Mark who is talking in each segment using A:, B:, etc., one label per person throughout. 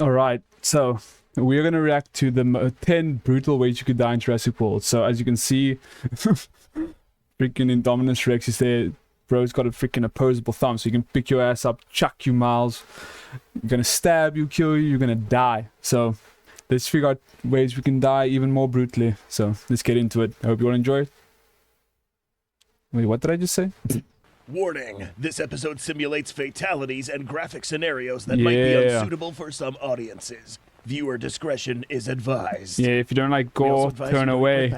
A: Alright, so we're gonna react to the 10 brutal ways you could die in Jurassic World. So as you can see, freaking Indominus Rex is there. Bro's got a freaking opposable thumb, so you can pick your ass up, chuck you miles. You're gonna stab you, kill you, you're gonna die. So let's figure out ways we can die even more brutally. So let's get into it. I hope you all enjoy it. Wait, what did I just say?
B: Warning, this episode simulates fatalities and graphic scenarios that might be unsuitable for some audiences. Viewer discretion is advised.
A: Yeah, if you don't like gore, turn away.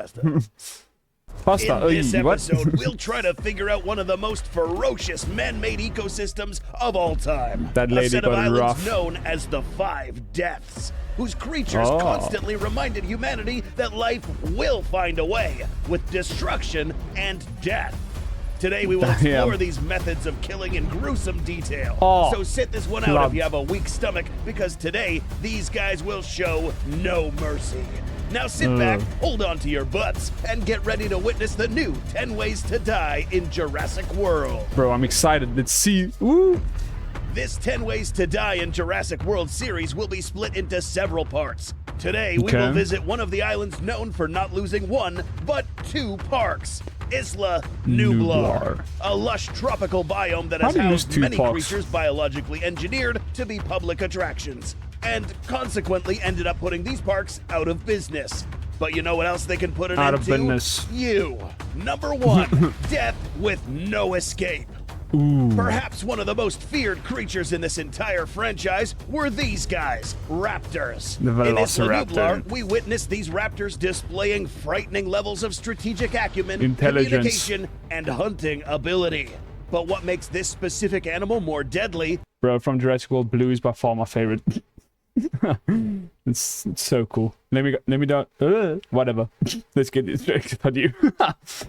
A: Pasta.
B: In this episode, we'll try to figure out one of the most ferocious man-made ecosystems of all time.
A: That lady
B: a set of
A: got
B: islands
A: rough.
B: known as the Five Deaths, whose creatures constantly reminded humanity that life will find a way, with destruction and death. Today we will explore these methods of killing in gruesome detail. So sit this one out if you have a weak stomach, because today these guys will show no mercy. Now sit back, hold on to your butts, and get ready to witness the new 10 Ways to Die in Jurassic World.
A: Bro, I'm excited. Let's see. Woo!
B: This 10 Ways to Die in Jurassic World series will be split into several parts. Today, we will visit one of the islands known for not losing one, but two parks. Isla Nublar, a lush tropical biome that has housed many creatures biologically engineered to be public attractions, and consequently ended up putting these parks out of business. But you know what else they can put an end to?
A: Business.
B: You. Number 1, death with no escape. Perhaps one of the most feared creatures in this entire franchise were these guys, raptors.
A: The
B: in Isla
A: Velociraptor.
B: Nublar, we witnessed these raptors displaying frightening levels of strategic acumen,
A: intelligence,
B: communication, and hunting ability. But what makes this specific animal more deadly?
A: Bro, from Jurassic World, blue is by far my favorite. it's so cool. Let me down. Whatever. Let's get this straight on you.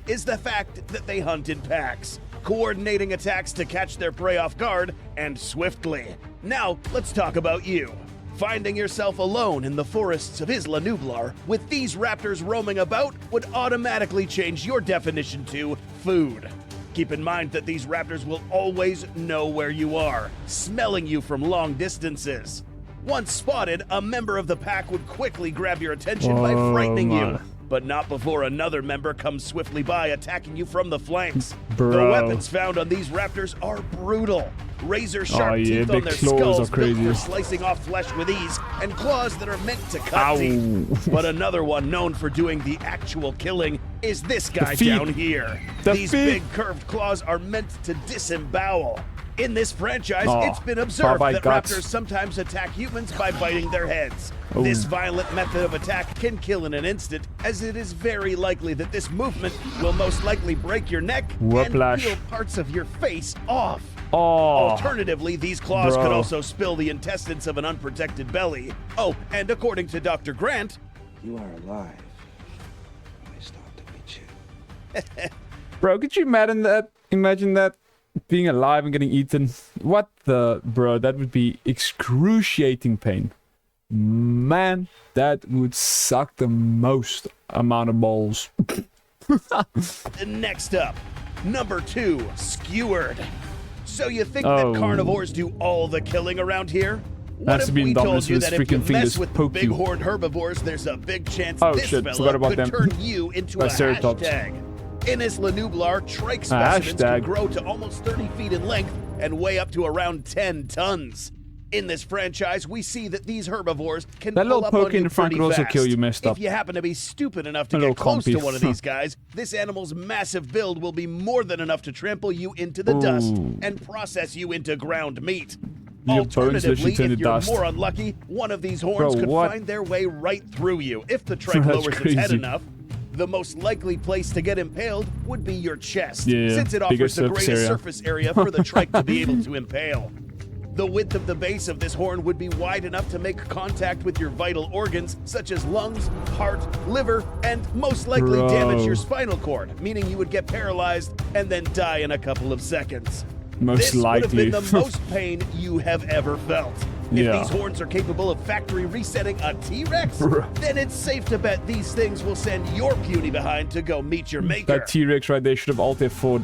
B: Is the fact that they hunt in packs, coordinating attacks to catch their prey off guard and swiftly. Now, let's talk about you. Finding yourself alone in the forests of Isla Nublar with these raptors roaming about would automatically change your definition to food. Keep in mind that these raptors will always know where you are, smelling you from long distances. Once spotted, a member of the pack would quickly grab your attention by frightening you. But not before another member comes swiftly by, attacking you from the flanks.
A: Bro.
B: The weapons found on these raptors are brutal. Razor-sharp teeth on their
A: claws
B: skulls built for slicing off flesh with ease, and claws that are meant to cut teeth. But another one known for doing the actual killing is this guy down here. These big curved claws are meant to disembowel. In this franchise, it's been observed that raptors sometimes attack humans by biting their heads. This violent method of attack can kill in an instant, as it is very likely that this movement will most likely break your neck and peel parts of your face off. Alternatively, these claws could also spill the intestines of an unprotected belly. Oh, and according to Dr. Grant,
C: you are alive. I stopped to meet you.
A: Bro, could you imagine that? Being alive and getting eaten. What the... Bro, that would be excruciating pain. Man, that would suck the most amount of balls.
B: Next up, number 2, skewered. So you think that carnivores do all the killing around here? What if we told you that if you mess with the big horned herbivores, there's a big chance this fella could turn you into a hashtag? In Isla Nublar, trike specimens can grow to almost 30 feet in length and weigh up to around 10 tons. In this franchise, we see that these herbivores can pull up on you pretty fast.
A: Kill you messed up.
B: If you happen to be stupid enough to get close to one of these guys, this animal's massive build will be more than enough to trample you into the dust and process you into ground meat. Alternatively, if you're more unlucky, one of these horns could find their way right through you if the trike lowers its head enough. The most likely place to get impaled would be your chest, since it offers the greatest surface area for the trike to be able to impale. The width of the base of this horn would be wide enough to make contact with your vital organs, such as lungs, heart, liver, and most likely damage your spinal cord, meaning you would get paralyzed and then die in a couple of seconds. This would have been the most pain you have ever felt. If these horns are capable of factory resetting a T-Rex, then it's safe to bet these things will send your puny behind to go meet your maker.
A: That T-Rex right there should have alt F4'd.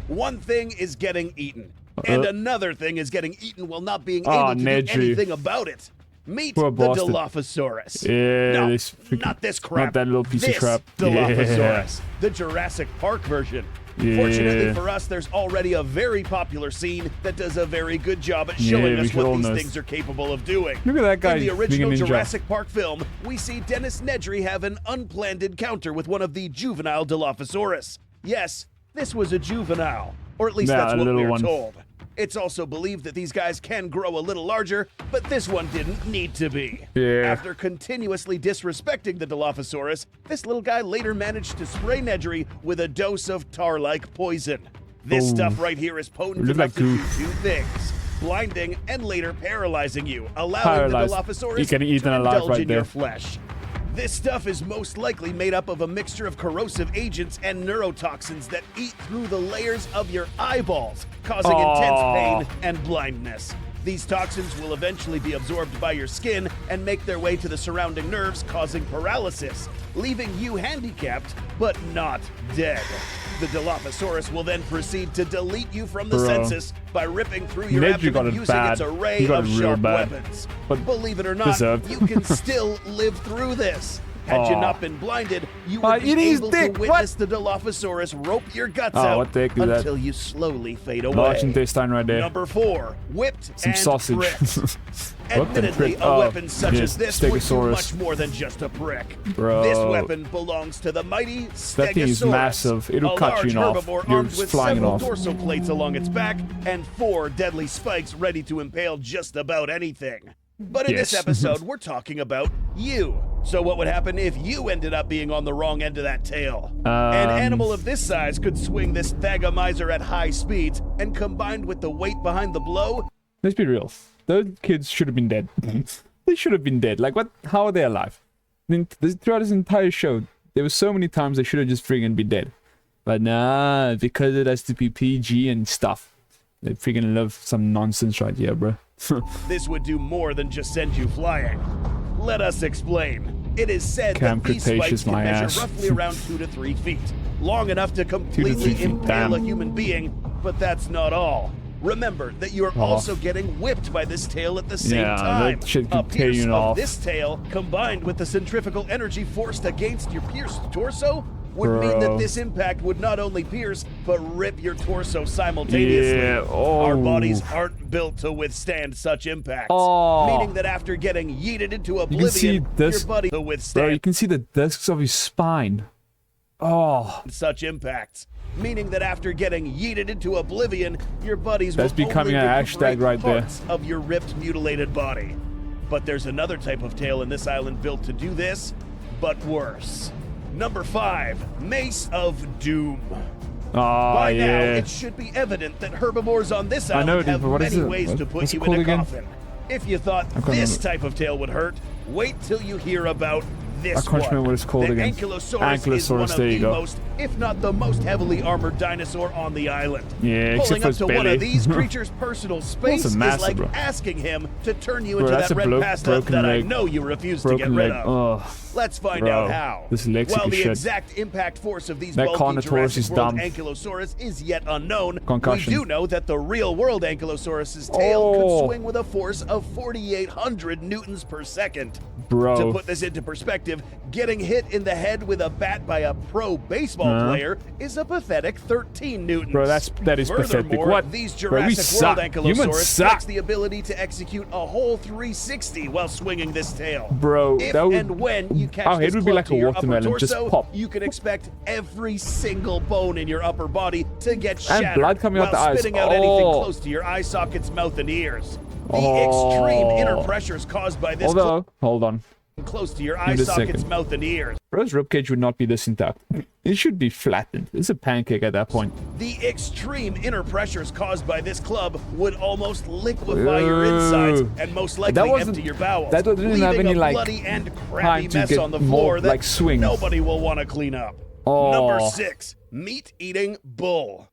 B: One thing is getting eaten, and another thing is getting eaten while not being able to do anything about it. Meet
A: Poor
B: the
A: bastard.
B: Dilophosaurus.
A: Yeah,
B: No,
A: this freaking-
B: not this crap.
A: Not that little piece
B: this
A: of crap.
B: Dilophosaurus, the Jurassic Park version.
A: Yeah.
B: Fortunately for us, there's already a very popular scene that does a very good job at showing
A: we
B: us what
A: all
B: these
A: know.
B: things are capable of doing.
A: Look at that guy
B: In the
A: being a
B: original
A: ninja.
B: Jurassic Park film, we see Dennis Nedry have an unplanned encounter with one of the juvenile Dilophosaurus. Yes, this was a juvenile, or at least
A: Yeah,
B: that's
A: a
B: what
A: little
B: we're
A: one.
B: told. It's also believed that these guys can grow a little larger, but this one didn't need to be.
A: Yeah.
B: After continuously disrespecting the Dilophosaurus, this little guy later managed to spray Nedry with a dose of tar-like poison. This
A: Ooh.
B: stuff right here is potent
A: Look
B: enough
A: like
B: to do
A: goo.
B: two things: blinding and later paralyzing you, allowing
A: Paralyzed.
B: the Dilophosaurus
A: You can eat
B: to
A: them alive
B: indulge
A: right
B: in your
A: there.
B: flesh. This stuff is most likely made up of a mixture of corrosive agents and neurotoxins that eat through the layers of your eyeballs, causing intense pain and blindness. These toxins will eventually be absorbed by your skin and make their way to the surrounding nerves, causing paralysis, leaving you handicapped, but not dead. The Dilophosaurus will then proceed to delete you from the
A: Bro.
B: census by ripping through your
A: Nedry got
B: abdomen
A: it
B: using
A: bad.
B: its array
A: He got
B: of
A: it real
B: sharp
A: bad.
B: weapons.
A: But
B: Believe it or not,
A: deserved.
B: you can still live through this. Had you
A: Aw.
B: not been blinded, you would be
A: eating his
B: able
A: dick.
B: to witness the Dilophosaurus rope your guts
A: Oh,
B: out
A: what the heck is that?
B: until you slowly fade away.
A: Large intestine right there.
B: Number 4, whipped
A: Some
B: and
A: sausage.
B: pricked.
A: Whipped and
B: Admittedly,
A: pricked.
B: a
A: Oh,
B: weapon such
A: yes,
B: as this would do
A: Stegosaurus.
B: much more than just a prick.
A: Bro.
B: This weapon belongs to the mighty Stegosaurus.
A: That thing is massive. It'll
B: a
A: cut
B: large
A: you in half.
B: herbivore
A: You're
B: armed
A: just
B: with
A: flying it
B: several
A: off.
B: dorsal plates along its back and 4 deadly spikes ready to impale just about anything. But in this
A: Yes.
B: episode, we're talking about you. So what would happen if you ended up being on the wrong end of that tail? An animal of this size could swing this Thagomizer at high speeds, and combined with the weight behind the blow,
A: Let's be real. Those kids should have been dead. They should have been dead. Like, what? How are they alive? I mean, throughout this entire show, there were so many times they should have just friggin' been dead. But nah, because it has to be PG and stuff. They friggin' love some nonsense right here, bro.
B: this would do more than just send you flying. Let us explain. It is said
A: Camp
B: that these spikes
A: Cretaceous,
B: can
A: my
B: measure
A: ass.
B: roughly around 2 to 3 feet, long enough to
A: 3
B: completely
A: feet,
B: impale
A: damn.
B: a human being, but that's not all. Remember that you are also getting whipped by this tail at the same
A: Yeah,
B: time.
A: that shit
B: A
A: could tear
B: pierce
A: you
B: of
A: off.
B: this tail, combined with the centrifugal energy forced against your pierced torso, would mean that
A: Bro.
B: this impact would not only pierce, but rip your torso simultaneously.
A: Yeah,
B: Our
A: oh.
B: bodies aren't built to withstand such impacts,
A: Oh.
B: meaning that after getting yeeted into
A: You can see
B: oblivion,
A: this,
B: your body to
A: bro.
B: withstand
A: You can see the discs of his spine. Oh,
B: such impacts. Meaning that after getting yeeted into oblivion, your buddies
A: That's
B: will
A: becoming
B: only
A: an
B: recuperate
A: hashtag right there.
B: parts of your ripped, mutilated body. But there's another type of tail in this island built to do this, but worse. Number 5, Mace of Doom.
A: oh
B: By now,
A: yeah.
B: it should be evident that herbivores on this
A: I know,
B: island
A: dude,
B: have
A: but what is
B: many
A: it?
B: ways to
A: What's
B: put
A: it
B: you in
A: called
B: a
A: again?
B: coffin. If you thought
A: can't
B: this
A: remember.
B: type of tail would hurt, wait till you hear about this
A: I can't
B: one.
A: remember what it's called
B: the
A: again.
B: Ankylosaurus is one of
A: there you
B: the
A: go.
B: most, if not the most heavily armored dinosaur on the island.
A: Yeah, except
B: Pulling
A: for
B: up
A: his
B: to one
A: belly.
B: of these creatures' personal space is
A: massive,
B: like
A: bro.
B: asking him to turn you
A: Bro,
B: into
A: that's
B: that
A: a
B: red pasta
A: broken
B: that I
A: leg.
B: know you refuse to get
A: Broken
B: rid
A: leg.
B: of.
A: Oh,
B: Let's find
A: bro.
B: out how.
A: This lexic
B: While
A: is
B: the
A: shit.
B: exact impact force of these
A: That
B: bulky
A: Carnotaurus
B: Jurassic
A: is
B: World
A: dumb.
B: Ankylosaurus is yet unknown,
A: Concussion.
B: we do know that the real-world Ankylosaurus's tail could
A: Oh.
B: swing with a force of 4,800 newtons per second.
A: bro.
B: To put this into perspective, getting hit in the head with a bat by a pro baseball
A: Uh-huh.
B: player is a pathetic 13 newtons.
A: Bro, that is pathetic.
B: Furthermore,
A: What?
B: these
A: Bro, we
B: Jurassic
A: suck.
B: World
A: Humans
B: Ankylosaurus
A: suck.
B: lacks the ability to execute a whole 360 while swinging this tail.
A: Bro,
B: If
A: that would-
B: and when you catch
A: our head
B: this
A: would be
B: club
A: like
B: to
A: a
B: your upper
A: watermelon, just
B: torso,
A: pop.
B: you can expect every single bone in your upper body to get
A: And
B: shattered
A: blood coming out
B: while
A: the eyes.
B: spitting out anything
A: Oh.
B: close to your eye sockets, mouth, and ears. The
A: Oh.
B: extreme inner pressures caused by this
A: Although, hold on.
B: close to your eye
A: Give it a
B: sockets,
A: second.
B: mouth, and ears.
A: Bro's ribcage would not be this intact. It should be flattened. It's a pancake at that point.
B: The extreme inner pressures caused by this club would almost liquefy your insides
A: Ooh.
B: and most
A: That
B: likely
A: wasn't-
B: empty your bowels,
A: that didn't have
B: leaving
A: any,
B: a
A: like,
B: bloody and
A: time
B: crappy
A: to
B: mess
A: get
B: on the
A: more,
B: floor that
A: like, swings.
B: nobody will want to clean up.
A: Oh.
B: Number 6, meat-eating bull.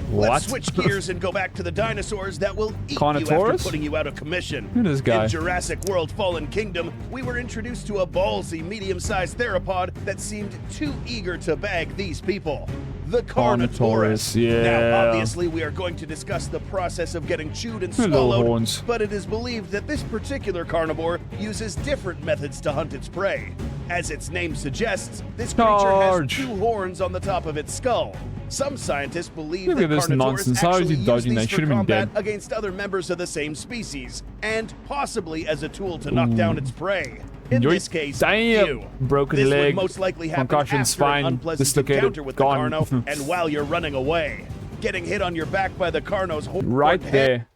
A: What?
B: Let's switch gears and go back to the dinosaurs that will eat you after
A: Carnotaurus?
B: putting you out of commission.
A: Who this guy?
B: In Jurassic World Fallen Kingdom, we were introduced to a ballsy, medium-sized theropod that seemed too eager to bag these people. the Carnotaurus.
A: Yeah.
B: Now, obviously, we are going to discuss the process of getting chewed and
A: Little
B: swallowed,
A: horns.
B: but it is believed that this particular carnivore uses different methods to hunt its prey. As its name suggests, this creature has 2 horns on the top of this skull. Some scientists believe
A: Look
B: that
A: at this
B: Carnotaurus
A: nonsense. How is
B: actually
A: he
B: used
A: dodging that?
B: these
A: Should
B: for
A: have been
B: combat
A: dead.
B: against other members of the same species, and possibly as a tool to knock down its prey. In this case,
A: damn,
B: you.
A: broken
B: This
A: leg,
B: would most likely happen
A: concussion,
B: after
A: spine,
B: an unpleasant
A: dislocated,
B: encounter with
A: gone.
B: the Carno, and while you're running away. Getting hit on your back by the Carno's horn
A: Right
B: head
A: there.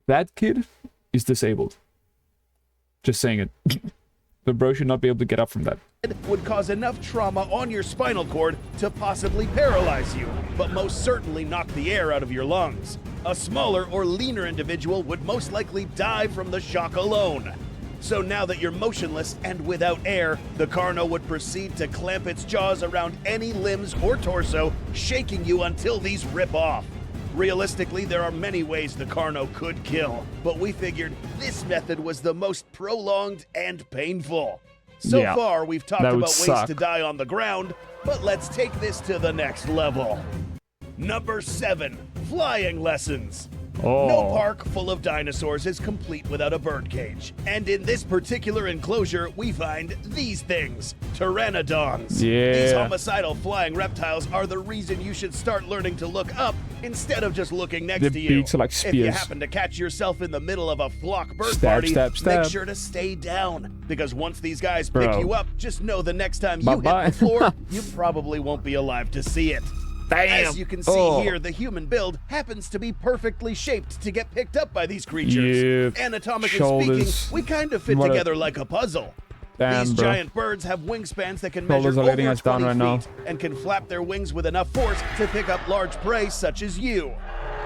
A: That kid is disabled. Just saying it. The bro should not be able to get up from that.
B: would cause enough trauma on your spinal cord to possibly paralyze you, but most certainly knock the air out of your lungs. A smaller or leaner individual would most likely die from the shock alone. So now that you're motionless and without air, the Carno would proceed to clamp its jaws around any limbs or torso, shaking you until these rip off. Realistically, there are many ways the Carno could kill, but we figured this method was the most prolonged and painful. So
A: Yeah,
B: far, we've talked
A: that would
B: about ways
A: suck.
B: to die on the ground, but let's take this to the next level. Number 7, flying lessons.
A: Oh.
B: No park full of dinosaurs is complete without a birdcage. And in this particular enclosure, we find these things, pteranodons.
A: Yeah.
B: These homicidal flying reptiles are the reason you should start learning to look up instead of just looking next
A: Their
B: to you.
A: beaks are like
B: If you
A: spears.
B: happen to catch yourself in the middle of a flock bird
A: Stab,
B: party,
A: stab,
B: make
A: stab.
B: sure to stay down. Because once these guys pick
A: Bro.
B: you up, just know the next time you
A: Bye-bye.
B: hit the floor, you probably won't be alive to see it.
A: Damn.
B: As you can see
A: Oh.
B: here, the human build happens to be perfectly shaped to get picked up by these creatures.
A: Yeah.
B: Anatomically
A: Shoulders.
B: speaking, we kind of fit
A: What a-
B: together like a puzzle.
A: Damn,
B: These
A: bro.
B: giant birds have wingspans that can
A: Shoulders
B: measure
A: are letting
B: over
A: us down
B: 20
A: right now.
B: feet and can flap their wings with enough force to pick up large prey such as you.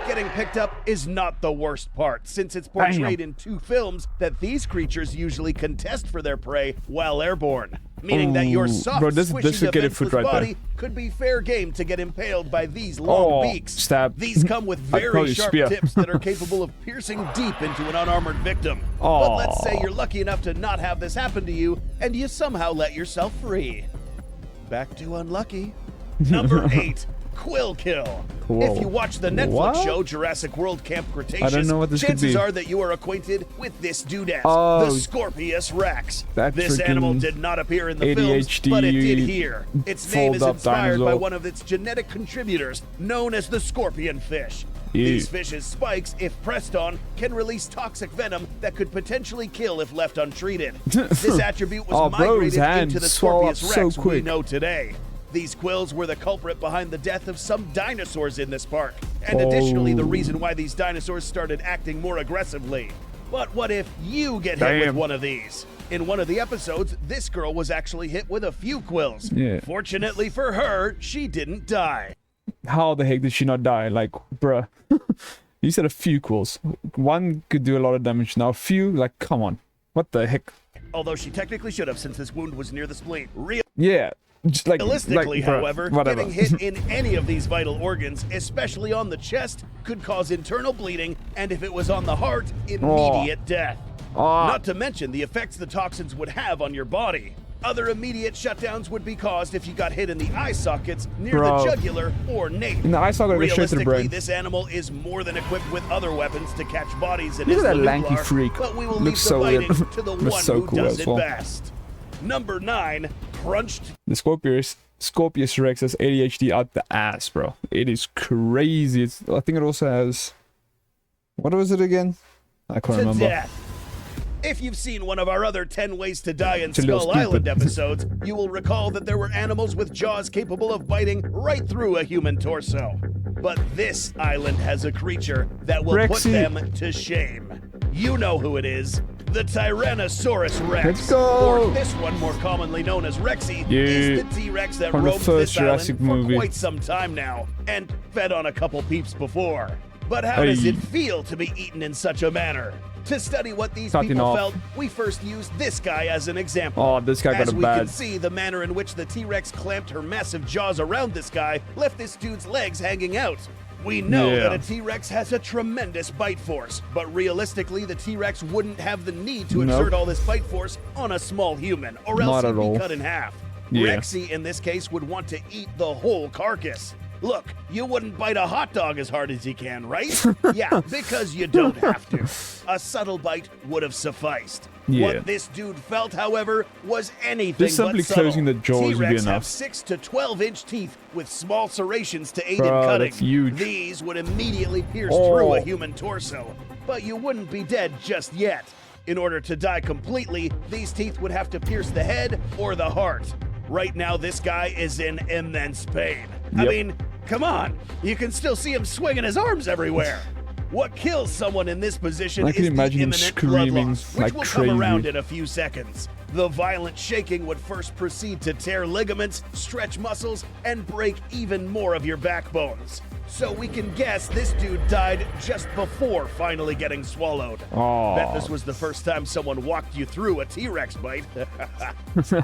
B: Getting picked up is not the worst part, since it's portrayed in 2 films that these creatures usually contest for their prey while airborne, meaning that your
A: Ooh,
B: soft,
A: bro, this
B: squishy,
A: dislocated foot
B: defenseless
A: right there.
B: body could be fair game to get impaled by these long
A: Oh,
B: beaks.
A: stab.
B: These come with
A: I'd
B: very
A: probably
B: sharp
A: spear.
B: tips that are capable of piercing deep into an unarmored victim. But
A: Oh.
B: let's say you're lucky enough to not have this happen to you, and you somehow let yourself free. Back to unlucky. Number 8. Quill kill.
A: Cool.
B: If you watch the Netflix
A: What?
B: show Jurassic World Camp Cretaceous,
A: I don't know what this could
B: chances
A: be.
B: are that you are acquainted with this dudette,
A: Oh.
B: the Scorpius rex.
A: That
B: This
A: freaking
B: animal did not appear in the
A: ADHD
B: films, but it did here. Its name is
A: fold-up
B: inspired by
A: dinosaur.
B: one of its genetic contributors, known as the scorpion fish.
A: Ew.
B: These fish's spikes, if pressed on, can release toxic venom that could potentially kill if left untreated. This attribute was
A: Oh, bro, his
B: migrated
A: hand
B: into the
A: swelled up
B: Scorpius
A: so
B: rex we
A: quick.
B: know today. These quills were the culprit behind the death of some dinosaurs in this park, and additionally the
A: Oh.
B: reason why these dinosaurs started acting more aggressively. But what if you get hit with
A: Damn.
B: one of these? In one of the episodes, this girl was actually hit with a few quills.
A: Yeah.
B: Fortunately for her, she didn't die.
A: How the heck did she not die? Like, bruh. You said a few quills. One could do a lot of damage. Now a few, like, come on. What the heck?
B: Although she technically should have, since this wound was near the spleen.
A: Yeah. Just like,
B: Realistically,
A: bruh,
B: however,
A: whatever.
B: getting hit in any of these vital organs, especially on the chest, could cause internal bleeding, and if it was on the heart, immediate death.
A: Ah.
B: Not to mention the effects the toxins would have on your body. Other immediate shutdowns would be caused if you got hit in the eye sockets near
A: Bro.
B: the jugular or nape.
A: In the eye socket, it goes straight to the
B: Realistically,
A: brain.
B: this animal is more than equipped with other weapons to catch bodies in
A: Look
B: his
A: at that lanky
B: nublar,
A: freak.
B: but we will
A: Looks
B: leave the
A: so weird.
B: biting to the
A: Looks
B: one
A: so
B: who
A: cool
B: does
A: as
B: it
A: well.
B: best. Number 9, crunched
A: The Scorpius Rex has ADHD out the ass, bro. It is crazy. I think it also has... What was it again? I can't
B: to
A: remember.
B: death. If you've seen one of our other 10 Ways to Die in
A: It's a little
B: Skull Island
A: stupid.
B: episodes, you will recall that there were animals with jaws capable of biting right through a human torso. But this island has a creature that will put
A: Rexy.
B: them to shame. You know who it is. The Tyrannosaurus Rex.
A: Let's go.
B: Or this one, more commonly known as Rexy,
A: Yeah.
B: is the T-Rex that
A: From the
B: roamed
A: first
B: this
A: Jurassic
B: island for
A: movie.
B: quite some time now, and fed on a couple peeps before. But how does
A: Hey.
B: it feel to be eaten in such a manner? To study what these
A: Cutting
B: people
A: off.
B: felt, we first used this guy as an example.
A: Oh, this guy got
B: As
A: a
B: we can
A: bad...
B: see, the manner in which the T-Rex clamped her massive jaws around this guy left this dude's legs hanging out. We know
A: Yeah.
B: that a T-Rex has a tremendous bite force, but realistically, the T-Rex wouldn't have the need to
A: Nope.
B: exert all this bite force on a small human, or else
A: Not
B: he'd
A: at
B: be
A: all.
B: cut in half.
A: Yeah.
B: Rexy, in this case, would want to eat the whole carcass. Look, you wouldn't bite a hot dog as hard as you can, right? Yeah, because you don't have to. A subtle bite would have sufficed.
A: Yeah.
B: What this dude felt, however, was anything
A: Just simply
B: but subtle.
A: closing the jaws would be
B: T-Rex have
A: enough.
B: 6 to 12-inch teeth with small serrations to aid
A: Bro,
B: in cutting.
A: that's huge.
B: These would immediately pierce through a human torso. But you wouldn't be dead just yet. In order to die completely, these teeth would have to pierce the head or the heart. Right now, this guy is in immense pain. I mean, come on. You can still see him swinging his arms everywhere. What kills someone in this position
A: I
B: is
A: can
B: the
A: imagine him
B: imminent blood
A: screaming
B: loss, which
A: like
B: will
A: crazy.
B: come around in a few seconds. The violent shaking would first proceed to tear ligaments, stretch muscles, and break even more of your backbones. So we can guess this dude died just before finally getting swallowed.
A: Oh.
B: Bet this was the first time someone walked you through a T-Rex bite.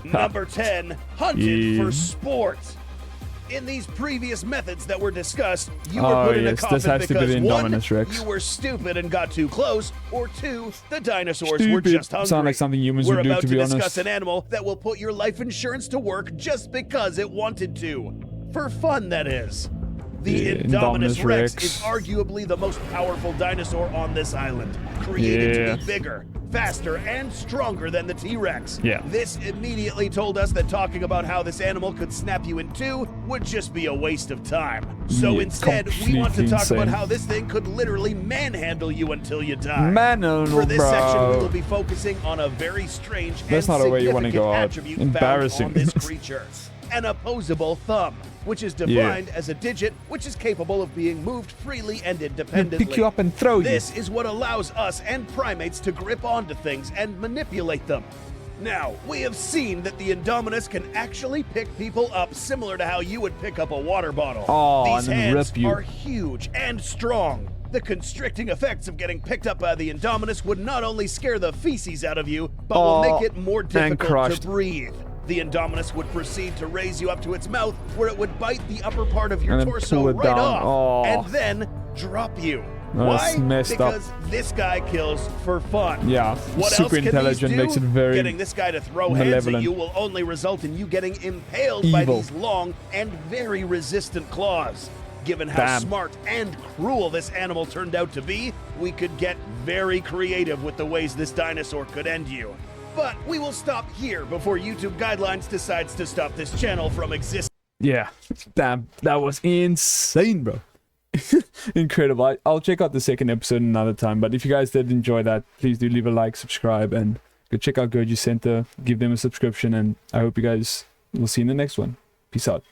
B: Number 10, hunted for sport. In these previous methods that were discussed, you were put in a coffin
A: this has to be
B: because
A: the
B: 1,
A: Indominus Rex.
B: you were stupid and got too close, or 2, the dinosaurs were
A: Stupid.
B: just hungry.
A: Sound like something humans
B: We're
A: would do,
B: about
A: to be
B: discuss
A: honest.
B: an animal that will put your life insurance to work just because it wanted to. For fun, that is. The
A: Yeah,
B: Indominus
A: Indominus
B: Rex
A: Rex.
B: is arguably the most powerful dinosaur on this island, created to be bigger, faster, and stronger than the T-Rex.
A: Yeah.
B: This immediately told us that talking about how this animal could snap you in two would just be a waste of time. So
A: Yeah,
B: instead, we want to
A: completely
B: talk about
A: insane.
B: how this thing could literally manhandle you until you die.
A: Manhandle,
B: For this section, we
A: bro.
B: will be focusing on a very strange
A: That's
B: and
A: not a way you wanna
B: significant
A: go out.
B: attribute
A: Embarrassing.
B: found on this creature. An opposable thumb, which is defined as a digit which is capable of being moved freely and independently.
A: Pick you up and throw you.
B: This is what allows us and primates to grip onto things and manipulate them. Now, we have seen that the Indominus can actually pick people up similar to how you would pick up a water bottle.
A: Oh,
B: These
A: and then
B: hands
A: rip you.
B: are huge and strong. The constricting effects of getting picked up by the Indominus would not only scare the feces out of you, but will make it more difficult to
A: crushed.
B: breathe. The Indominus would proceed to raise you up to its mouth, where it would bite the upper part of your
A: And then
B: torso
A: pull it
B: right
A: down.
B: off,
A: Oh.
B: and then drop you.
A: That's
B: Why?
A: messed up.
B: Because this guy kills for fun.
A: Yeah,
B: What
A: super
B: else can
A: intelligent,
B: these do?
A: makes it very
B: Getting this guy to throw hands at
A: malevolent.
B: you will only result in you getting impaled by
A: Evil.
B: these long and very resistant claws. Given how
A: Damn.
B: smart and cruel this animal turned out to be, we could get very creative with the ways this dinosaur could end you. But we will stop here before YouTube Guidelines decides to stop this channel from existing.
A: Yeah, damn, that was insane, bro. Incredible. I'll check out the second episode another time, but if you guys did enjoy that, please do leave a like, subscribe, and go check out Goji Center, give them a subscription, and I hope you guys will see you in the next one. Peace out.